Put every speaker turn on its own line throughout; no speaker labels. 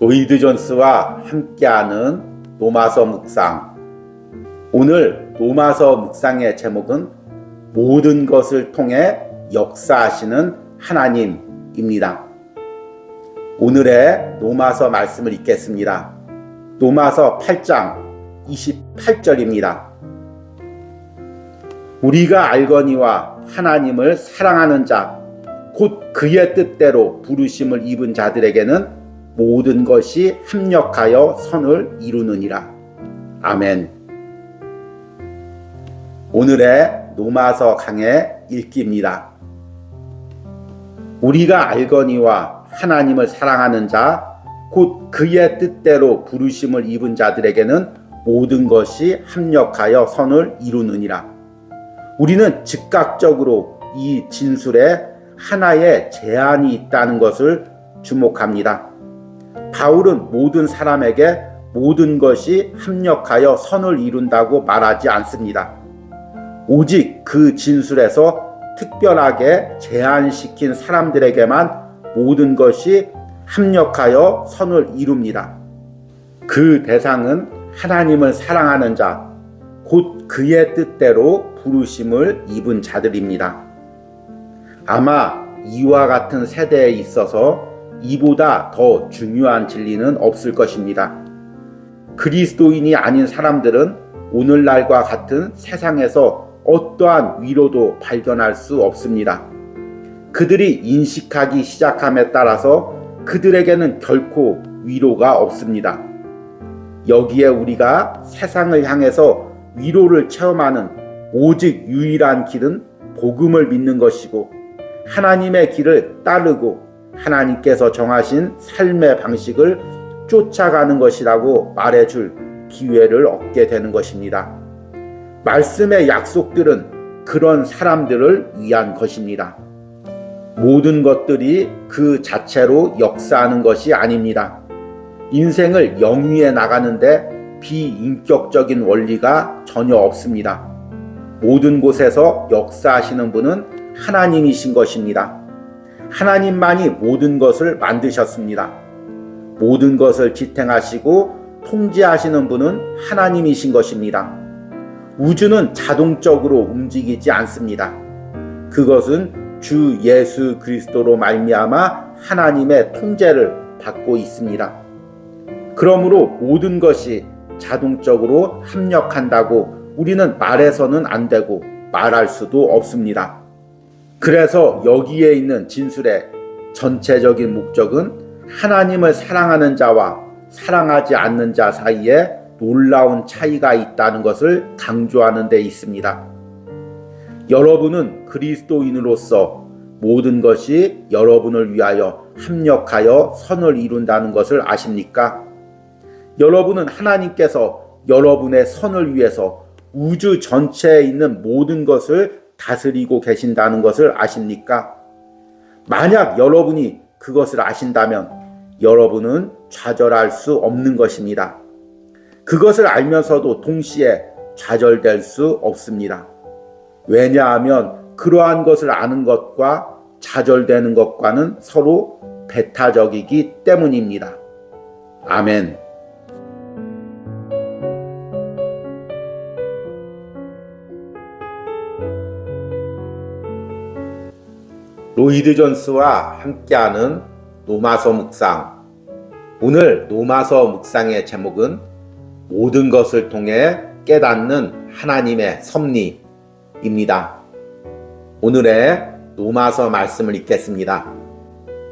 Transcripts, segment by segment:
로이드 존스와 함께하는 로마서 묵상. 오늘 로마서 묵상의 제목은 모든 것을 통해 역사하시는 하나님입니다. 오늘의 로마서 말씀을 읽겠습니다. 로마서 8장 28절입니다. 우리가 알거니와 하나님을 사랑하는 자 곧 그의 뜻대로 부르심을 입은 자들에게는 모든 것이 합력하여 선을 이루느니라. 아멘. 오늘의 로마서 강의 읽기입니다. 우리가 알거니와 하나님을 사랑하는 자 곧 그의 뜻대로 부르심을 입은 자들에게는 모든 것이 합력하여 선을 이루느니라. 우리는 즉각적으로 이 진술에 하나의 제한이 있다는 것을 주목합니다. 바울은 모든 사람에게 모든 것이 합력하여 선을 이룬다고 말하지 않습니다. 오직 그 진술에서 특별하게 제한시킨 사람들에게만 모든 것이 합력하여 선을 이룹니다. 그 대상은 하나님을 사랑하는 자, 곧 그의 뜻대로 부르심을 입은 자들입니다. 아마 이와 같은 세대에 있어서 이보다 더 중요한 진리는 없을 것입니다. 그리스도인이 아닌 사람들은 오늘날과 같은 세상에서 어떠한 위로도 발견할 수 없습니다. 그들이 인식하기 시작함에 따라서 그들에게는 결코 위로가 없습니다. 여기에 우리가 세상을 향해서 위로를 체험하는 오직 유일한 길은 복음을 믿는 것이고 하나님의 길을 따르고 하나님께서 정하신 삶의 방식을 쫓아가는 것이라고 말해줄 기회를 얻게 되는 것입니다. 말씀의 약속들은 그런 사람들을 위한 것입니다. 모든 것들이 그 자체로 역사하는 것이 아닙니다. 인생을 영위해 나가는데 비인격적인 원리가 전혀 없습니다. 모든 곳에서 역사하시는 분은 하나님이신 것입니다. 하나님만이 모든 것을 만드셨습니다. 모든 것을 지탱하시고 통제하시는 분은 하나님이신 것입니다. 우주는 자동적으로 움직이지 않습니다. 그것은 주 예수 그리스도로 말미암아 하나님의 통제를 받고 있습니다. 그러므로 모든 것이 자동적으로 합력한다고 우리는 말해서는 안 되고 말할 수도 없습니다. 그래서 여기에 있는 진술의 전체적인 목적은 하나님을 사랑하는 자와 사랑하지 않는 자 사이에 놀라운 차이가 있다는 것을 강조하는 데 있습니다. 여러분은 그리스도인으로서 모든 것이 여러분을 위하여 합력하여 선을 이룬다는 것을 아십니까? 여러분은 하나님께서 여러분의 선을 위해서 우주 전체에 있는 모든 것을 다스리고 계신다는 것을 아십니까? 만약 여러분이 그것을 아신다면 여러분은 좌절할 수 없는 것입니다. 그것을 알면서도 동시에 좌절될 수 없습니다. 왜냐하면 그러한 것을 아는 것과 좌절되는 것과는 서로 배타적이기 때문입니다. 아멘. 로이드 존스와 함께하는 로마서 묵상. 오늘 로마서 묵상의 제목은 모든 것을 통해 깨닫는 하나님의 섭리입니다. 오늘의 로마서 말씀을 읽겠습니다.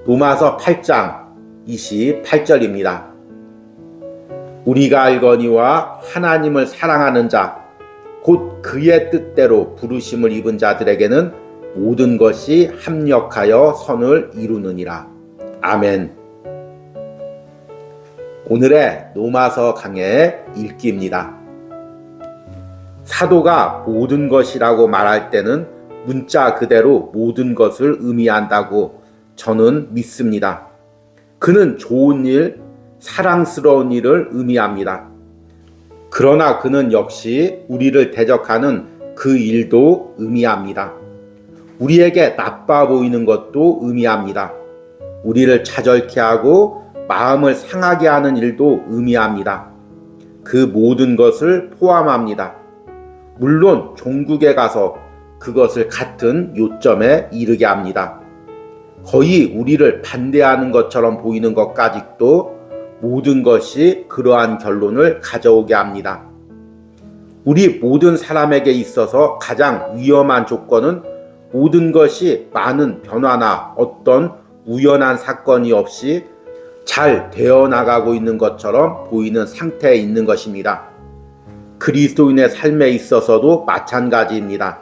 로마서 8장 28절입니다. 우리가 알거니와 하나님을 사랑하는 자 곧 그의 뜻대로 부르심을 입은 자들에게는 모든 것이 합력하여 선을 이루느니라. 아멘. 오늘의 로마서 강의 읽기입니다. 사도가 모든 것이라고 말할 때는 문자 그대로 모든 것을 의미한다고 저는 믿습니다. 그는 좋은 일, 사랑스러운 일을 의미합니다. 그러나 그는 역시 우리를 대적하는 그 일도 의미합니다. 우리에게 나빠 보이는 것도 의미합니다. 우리를 차절케 하고 마음을 상하게 하는 일도 의미합니다. 그 모든 것을 포함합니다. 물론 종국에 가서 그것을 같은 요점에 이르게 합니다. 거의 우리를 반대하는 것처럼 보이는 것까지도 모든 것이 그러한 결론을 가져오게 합니다. 우리 모든 사람에게 있어서 가장 위험한 조건은 모든 것이 많은 변화나 어떤 우연한 사건이 없이 잘 되어 나가고 있는 것처럼 보이는 상태에 있는 것입니다. 그리스도인의 삶에 있어서도 마찬가지입니다.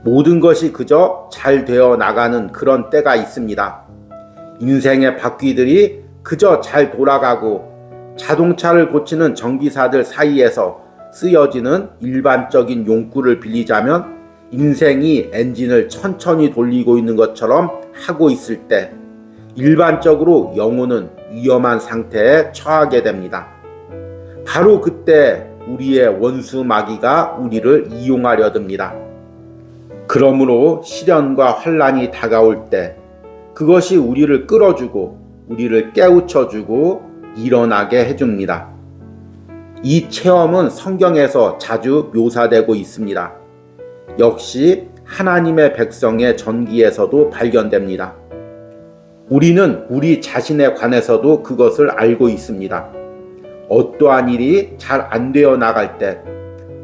모든 것이 그저 잘 되어 나가는 그런 때가 있습니다. 인생의 바퀴들이 그저 잘 돌아가고 자동차를 고치는 정비사들 사이에서 쓰여지는 일반적인 용구를 빌리자면 인생이 엔진을 천천히 돌리고 있는 것처럼 하고 있을 때 일반적으로 영혼은 위험한 상태에 처하게 됩니다. 바로 그때 우리의 원수 마귀가 우리를 이용하려 듭니다. 그러므로 시련과 환난이 다가올 때 그것이 우리를 끌어주고 우리를 깨우쳐주고 일어나게 해줍니다. 이 체험은 성경에서 자주 묘사되고 있습니다. 역시 하나님의 백성의 전기에서도 발견됩니다. 우리는 우리 자신에 관해서도 그것을 알고 있습니다. 어떠한 일이 잘 안 되어 나갈 때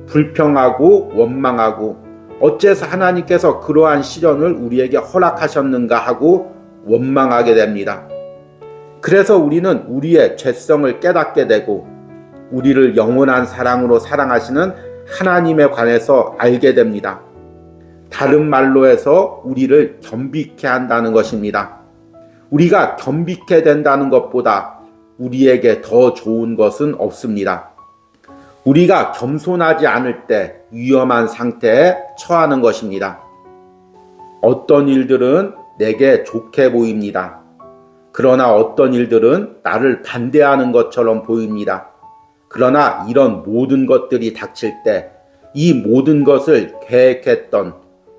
불평하고 원망하고 어째서 하나님께서 그러한 시련을 우리에게 허락하셨는가 하고 원망하게 됩니다. 그래서 우리는 우리의 죄성을 깨닫게 되고 우리를 영원한 사랑으로 사랑하시는 하나님에 관해서 알게 됩니다. 다른 말로 해서 우리를 겸비케 한다는 것입니다. 우리가 겸비케 된다는 것보다 우리에게 더 좋은 것은 없습니다. 우리가 겸손하지 않을 때 위험한 상태에 처하는 것입니다. 어떤 일들은 내게 좋게 보입니다. 그러나 어떤 일들은 나를 반대하는 것처럼 보입니다. 그러나 이런 모든 것들이 닥칠 때 이 모든 것을 계획했던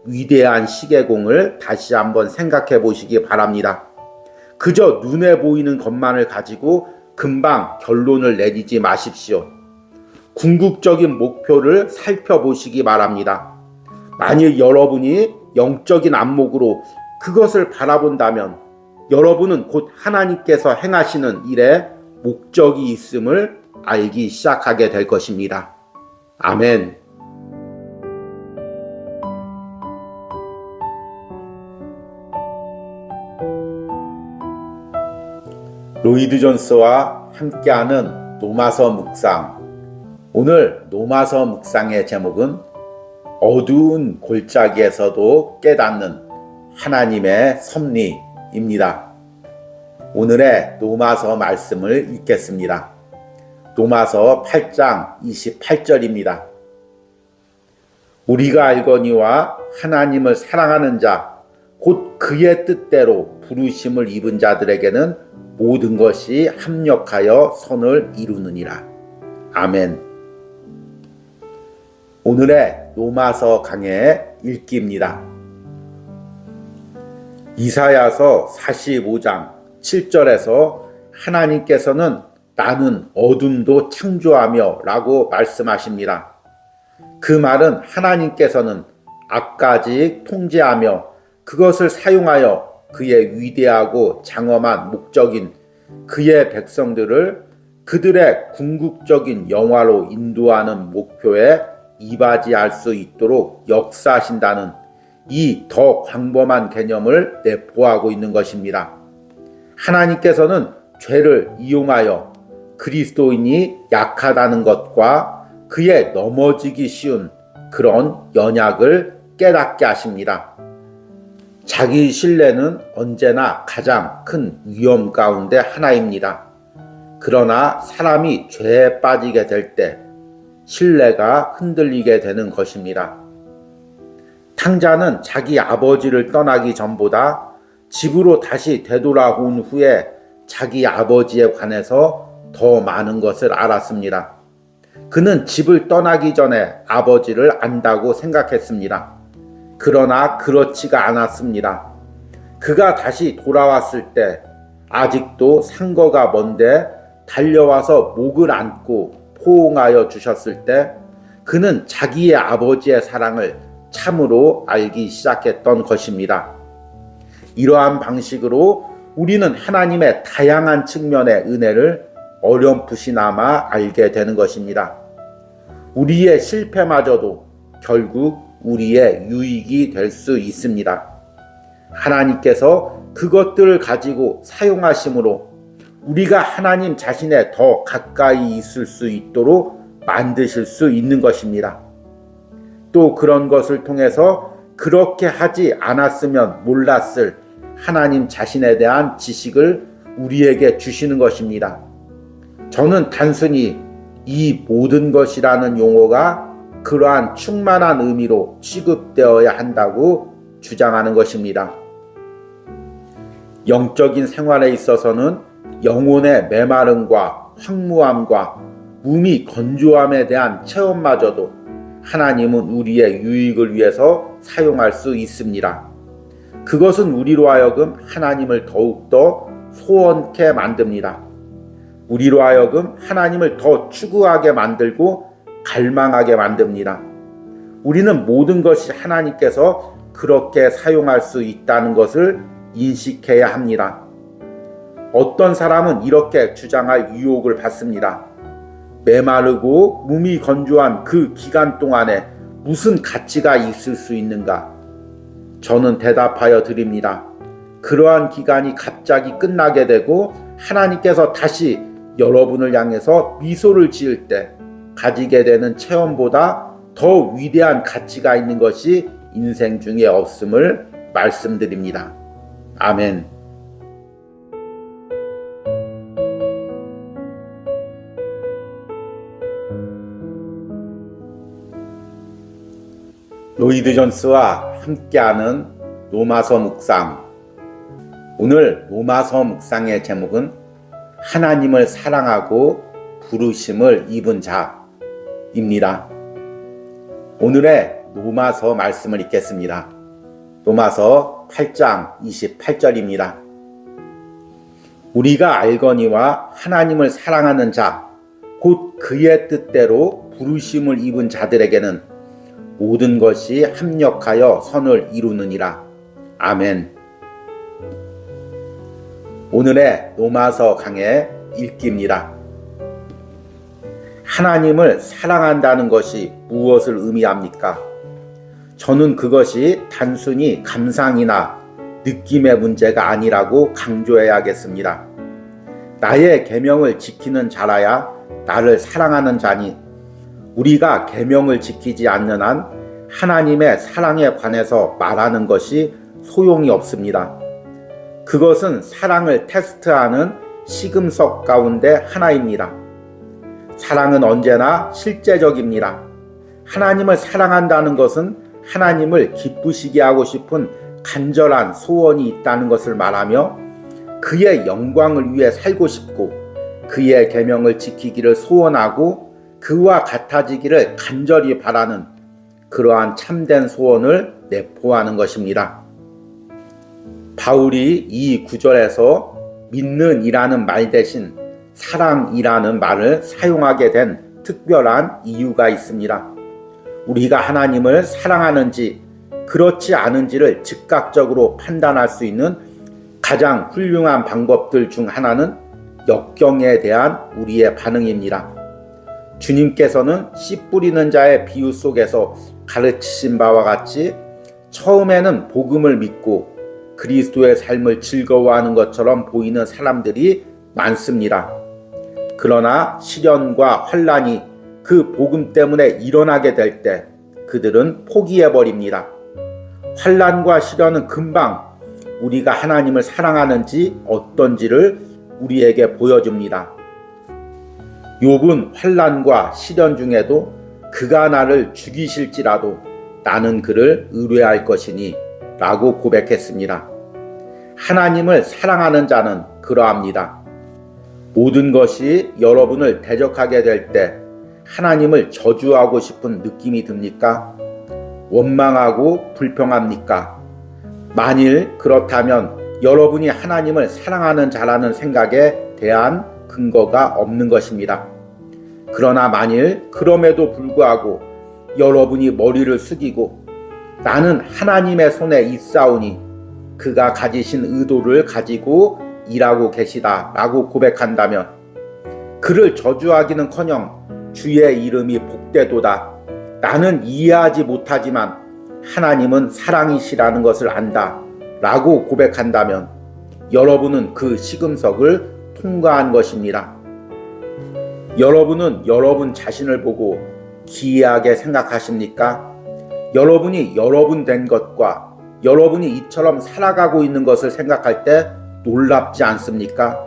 위대한 시계공을 다시 한번 생각해 보시기 바랍니다. 그저 눈에 보이는 것만을 가지고 금방 결론을 내리지 마십시오. 궁극적인 목표를 살펴보시기 바랍니다. 만일 여러분이 영적인 안목으로 그것을 바라본다면 여러분은 곧 하나님께서 행하시는 일에 목적이 있음을 알기 시작하게 될 것입니다. 아멘. 로이드 존스와 함께하는 노마서 묵상. 오늘 노마서 묵상의 제목은 어두운 골짜기에서도 깨닫는 하나님의 섭리입니다. 오늘의 노마서 말씀을 읽겠습니다. 노마서 8장 28절입니다. 우리가 알거니와 하나님을 사랑하는 자, 곧 그의 뜻대로 부르심을 입은 자들에게는 모든 것이 합력하여 선을 이루느니라. 아멘. 오늘의 노마서 강해의 읽기입니다. 이사야서 45장 7절에서 하나님께서는 나는 어둠도 창조하며 라고 말씀하십니다. 그 말은 하나님께서는 앞까지 통제하며 그것을 사용하여 그의 위대하고 장엄한 목적인 그의 백성들을 그들의 궁극적인 영화로 인도하는 목표에 이바지할 수 있도록 역사하신다는 이 더 광범한 개념을 내포하고 있는 것입니다. 하나님께서는 죄를 이용하여 그리스도인이 약하다는 것과 그의 넘어지기 쉬운 그런 연약을 깨닫게 하십니다. 자기 신뢰는 언제나 가장 큰 위험 가운데 하나입니다. 그러나 사람이 죄에 빠지게 될 때 신뢰가 흔들리게 되는 것입니다. 탕자는 자기 아버지를 떠나기 전보다 집으로 다시 되돌아온 후에 자기 아버지에 관해서 더 많은 것을 알았습니다. 그는 집을 떠나기 전에 아버지를 안다고 생각했습니다. 그러나 그렇지가 않았습니다. 그가 다시 돌아왔을 때 아직도 상거가 먼데 달려와서 목을 안고 포옹하여 주셨을 때 그는 자기의 아버지의 사랑을 참으로 알기 시작했던 것입니다. 이러한 방식으로 우리는 하나님의 다양한 측면의 은혜를 어렴풋이나마 알게 되는 것입니다. 우리의 실패마저도 결국 우리의 유익이 될 수 있습니다. 하나님께서 그것들을 가지고 사용하심으로 우리가 하나님 자신에 더 가까이 있을 수 있도록 만드실 수 있는 것입니다. 또 그런 것을 통해서 그렇게 하지 않았으면 몰랐을 하나님 자신에 대한 지식을 우리에게 주시는 것입니다. 저는 단순히 이 모든 것이라는 용어가 그러한 충만한 의미로 취급되어야 한다고 주장하는 것입니다. 영적인 생활에 있어서는 영혼의 메마름과 황무함과 몸이 건조함에 대한 체험마저도 하나님은 우리의 유익을 위해서 사용할 수 있습니다. 그것은 우리로 하여금 하나님을 더욱더 소원케 만듭니다. 우리로 하여금 하나님을 더 추구하게 만들고 갈망하게 만듭니다. 우리는 모든 것이 하나님께서 그렇게 사용할 수 있다는 것을 인식해야 합니다. 어떤 사람은 이렇게 주장할 유혹을 받습니다. 메마르고 몸이 건조한 그 기간 동안에 무슨 가치가 있을 수 있는가? 저는 대답하여 드립니다. 그러한 기간이 갑자기 끝나게 되고 하나님께서 다시 여러분을 향해서 미소를 지을 때 가지게 되는 체험보다 더 위대한 가치가 있는 것이 인생 중에 없음을 말씀드립니다. 아멘. 로이드 존스와 함께하는 로마서 묵상. 오늘 로마서 묵상의 제목은 하나님을 사랑하고 부르심을 입은 자입니다. 오늘의 로마서 말씀을 읽겠습니다. 로마서 8장 28절입니다. 우리가 알거니와 하나님을 사랑하는 자, 곧 그의 뜻대로 부르심을 입은 자들에게는 모든 것이 합력하여 선을 이루느니라. 아멘. 오늘의 로마서 강의 읽기입니다. 하나님을 사랑한다는 것이 무엇을 의미합니까? 저는 그것이 단순히 감상이나 느낌의 문제가 아니라고 강조해야겠습니다. 나의 계명을 지키는 자라야 나를 사랑하는 자니 우리가 계명을 지키지 않는 한 하나님의 사랑에 관해서 말하는 것이 소용이 없습니다. 그것은 사랑을 테스트하는 시금석 가운데 하나입니다. 사랑은 언제나 실제적입니다. 하나님을 사랑한다는 것은 하나님을 기쁘시게 하고 싶은 간절한 소원이 있다는 것을 말하며 그의 영광을 위해 살고 싶고 그의 계명을 지키기를 소원하고 그와 같아지기를 간절히 바라는 그러한 참된 소원을 내포하는 것입니다. 바울이 이 구절에서 믿는 이라는 말 대신 사랑이라는 말을 사용하게 된 특별한 이유가 있습니다. 우리가 하나님을 사랑하는지 그렇지 않은지를 즉각적으로 판단할 수 있는 가장 훌륭한 방법들 중 하나는 역경에 대한 우리의 반응입니다. 주님께서는 씨 뿌리는 자의 비유 속에서 가르치신 바와 같이 처음에는 복음을 믿고 그리스도의 삶을 즐거워하는 것처럼 보이는 사람들이 많습니다. 그러나 시련과 환난이 그 복음 때문에 일어나게 될 때 그들은 포기해버립니다. 환난과 시련은 금방 우리가 하나님을 사랑하는지 어떤지를 우리에게 보여줍니다. 욥은 환난과 시련 중에도 그가 나를 죽이실지라도 나는 그를 의뢰할 것이니 라고 고백했습니다. 하나님을 사랑하는 자는 그러합니다. 모든 것이 여러분을 대적하게 될 때 하나님을 저주하고 싶은 느낌이 듭니까? 원망하고 불평합니까? 만일 그렇다면 여러분이 하나님을 사랑하는 자라는 생각에 대한 근거가 없는 것입니다. 그러나 만일 그럼에도 불구하고 여러분이 머리를 숙이고 나는 하나님의 손에 있사오니 그가 가지신 의도를 가지고 일하고 계시다 라고 고백한다면 그를 저주하기는커녕 주의 이름이 복되도다. 나는 이해하지 못하지만 하나님은 사랑이시라는 것을 안다 라고 고백한다면 여러분은 그 시금석을 통과한 것입니다. 여러분은 여러분 자신을 보고 기이하게 생각하십니까? 여러분이 여러분 된 것과 여러분이 이처럼 살아가고 있는 것을 생각할 때 놀랍지 않습니까?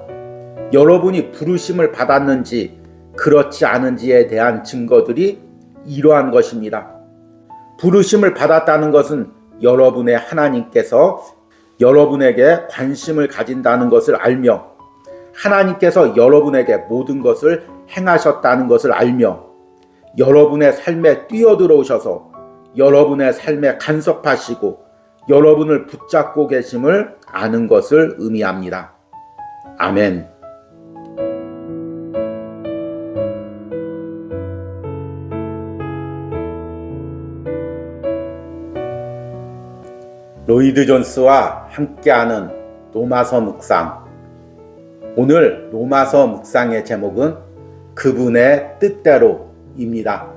여러분이 부르심을 받았는지 그렇지 않은지에 대한 증거들이 이러한 것입니다. 부르심을 받았다는 것은 여러분의 하나님께서 여러분에게 관심을 가진다는 것을 알며 하나님께서 여러분에게 모든 것을 행하셨다는 것을 알며 여러분의 삶에 뛰어들어오셔서 여러분의 삶에 간섭하시고 여러분을 붙잡고 계심을 아는 것을 의미합니다. 아멘. 로이드 존스와 함께하는 로마서 묵상. 오늘 로마서 묵상의 제목은 그분의 뜻대로입니다.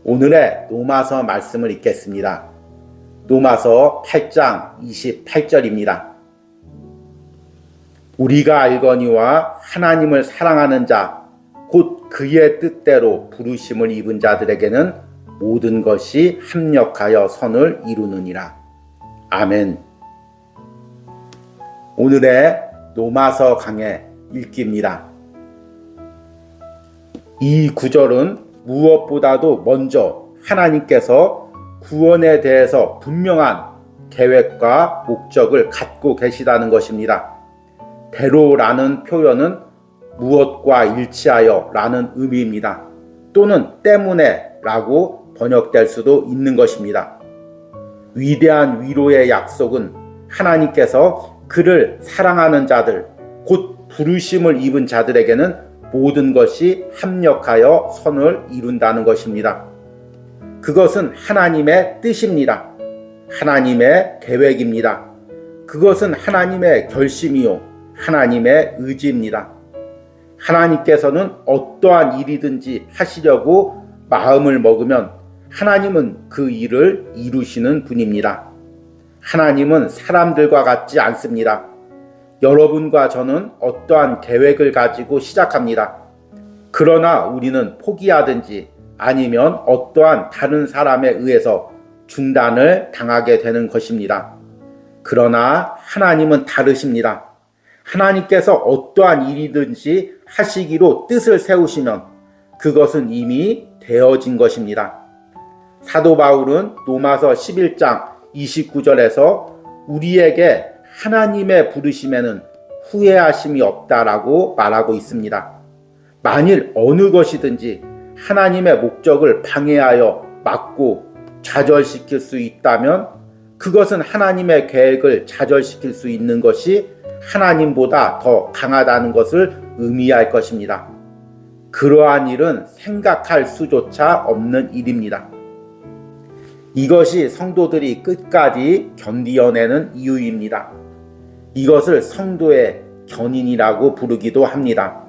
오늘의 로마서 말씀을 읽겠습니다. 로마서 8장 28절입니다. 우리가 알거니와 하나님을 사랑하는 자, 곧 그의 뜻대로 부르심을 입은 자들에게는 모든 것이 합력하여 선을 이루느니라. 아멘. 오늘의 로마서 강의 읽기입니다. 이 구절은 무엇보다도 먼저 하나님께서 구원에 대해서 분명한 계획과 목적을 갖고 계시다는 것입니다. 대로라는 표현은 무엇과 일치하여 라는 의미입니다. 또는 때문에 라고 번역될 수도 있는 것입니다. 위대한 위로의 약속은 하나님께서 그를 사랑하는 자들, 곧 부르심을 입은 자들에게는 모든 것이 합력하여 선을 이룬다는 것입니다. 그것은 하나님의 뜻입니다. 하나님의 계획입니다. 그것은 하나님의 결심이요, 하나님의 의지입니다. 하나님께서는 어떠한 일이든지 하시려고 마음을 먹으면 하나님은 그 일을 이루시는 분입니다. 하나님은 사람들과 같지 않습니다. 여러분과 저는 어떠한 계획을 가지고 시작합니다. 그러나 우리는 포기하든지 아니면 어떠한 다른 사람에 의해서 중단을 당하게 되는 것입니다. 그러나 하나님은 다르십니다. 하나님께서 어떠한 일이든지 하시기로 뜻을 세우시면 그것은 이미 되어진 것입니다. 사도 바울은 로마서 11장 29절에서 우리에게 하나님의 부르심에는 후회하심이 없다라고 말하고 있습니다. 만일 어느 것이든지 하나님의 목적을 방해하여 막고 좌절시킬 수 있다면 그것은 하나님의 계획을 좌절시킬 수 있는 것이 하나님보다 더 강하다는 것을 의미할 것입니다. 그러한 일은 생각할 수조차 없는 일입니다. 이것이 성도들이 끝까지 견디어내는 이유입니다. 이것을 성도의 견인이라고 부르기도 합니다.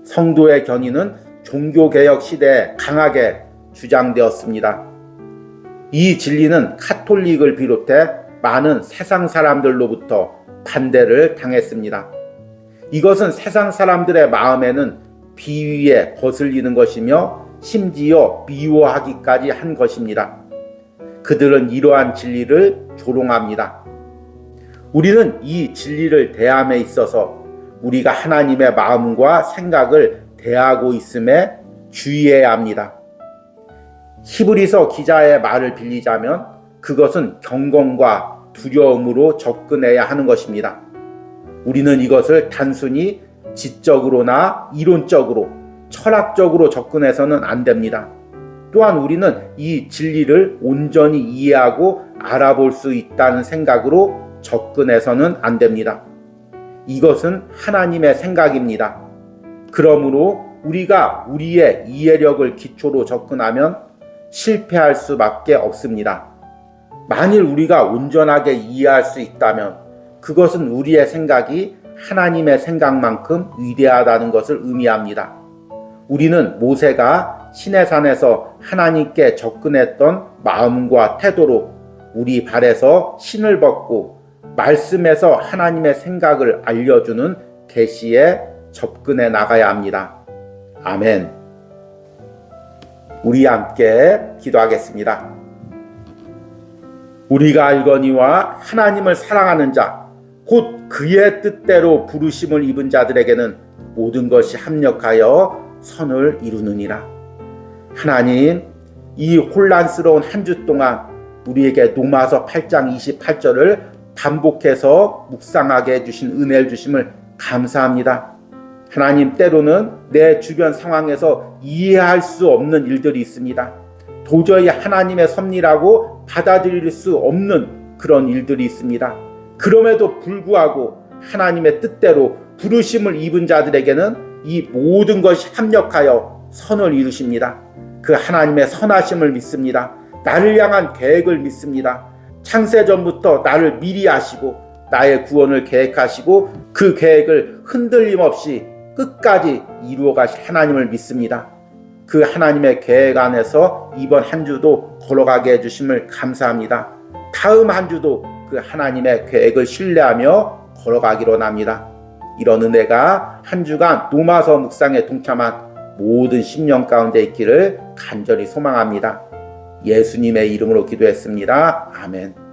성도의 견인은 종교개혁 시대에 강하게 주장되었습니다. 이 진리는 카톨릭을 비롯해 많은 세상 사람들로부터 반대를 당했습니다. 이것은 세상 사람들의 마음에는 비위에 거슬리는 것이며 심지어 미워하기까지 한 것입니다. 그들은 이러한 진리를 조롱합니다. 우리는 이 진리를 대함에 있어서 우리가 하나님의 마음과 생각을 대하고 있음에 주의해야 합니다. 히브리서 기자의 말을 빌리자면 그것은 경건과 두려움으로 접근해야 하는 것입니다. 우리는 이것을 단순히 지적으로나 이론적으로, 철학적으로 접근해서는 안 됩니다. 또한 우리는 이 진리를 온전히 이해하고 알아볼 수 있다는 생각으로 접근해서는 안 됩니다. 이것은 하나님의 생각입니다. 그러므로 우리가 우리의 이해력을 기초로 접근하면 실패할 수밖에 없습니다. 만일 우리가 온전하게 이해할 수 있다면 그것은 우리의 생각이 하나님의 생각만큼 위대하다는 것을 의미합니다. 우리는 모세가 시내산에서 하나님께 접근했던 마음과 태도로 우리 발에서 신을 벗고 말씀에서 하나님의 생각을 알려주는 계시에 접근해 나가야 합니다. 아멘. 우리 함께 기도하겠습니다. 우리가 알거니와 하나님을 사랑하는 자, 곧 그의 뜻대로 부르심을 입은 자들에게는 모든 것이 합력하여 선을 이루느니라. 하나님, 이 혼란스러운 한 주 동안 우리에게 로마서 8장 28절을 반복해서 묵상하게 해주신 은혜를 주심을 감사합니다. 하나님, 때로는 내 주변 상황에서 이해할 수 없는 일들이 있습니다. 도저히 하나님의 섭리라고 받아들일 수 없는 그런 일들이 있습니다. 그럼에도 불구하고 하나님의 뜻대로 부르심을 입은 자들에게는 이 모든 것이 합력하여 선을 이루십니다. 그 하나님의 선하심을 믿습니다. 나를 향한 계획을 믿습니다. 창세전부터 나를 미리 아시고 나의 구원을 계획하시고 그 계획을 흔들림 없이 끝까지 이루어 가실 하나님을 믿습니다. 그 하나님의 계획 안에서 이번 한 주도 걸어가게 해주심을 감사합니다. 다음 한 주도 그 하나님의 계획을 신뢰하며 걸어가기로 합니다. 이런 은혜가 한 주간 로마서 묵상에 동참한 모든 심령 가운데 있기를 간절히 소망합니다. 예수님의 이름으로 기도했습니다. 아멘.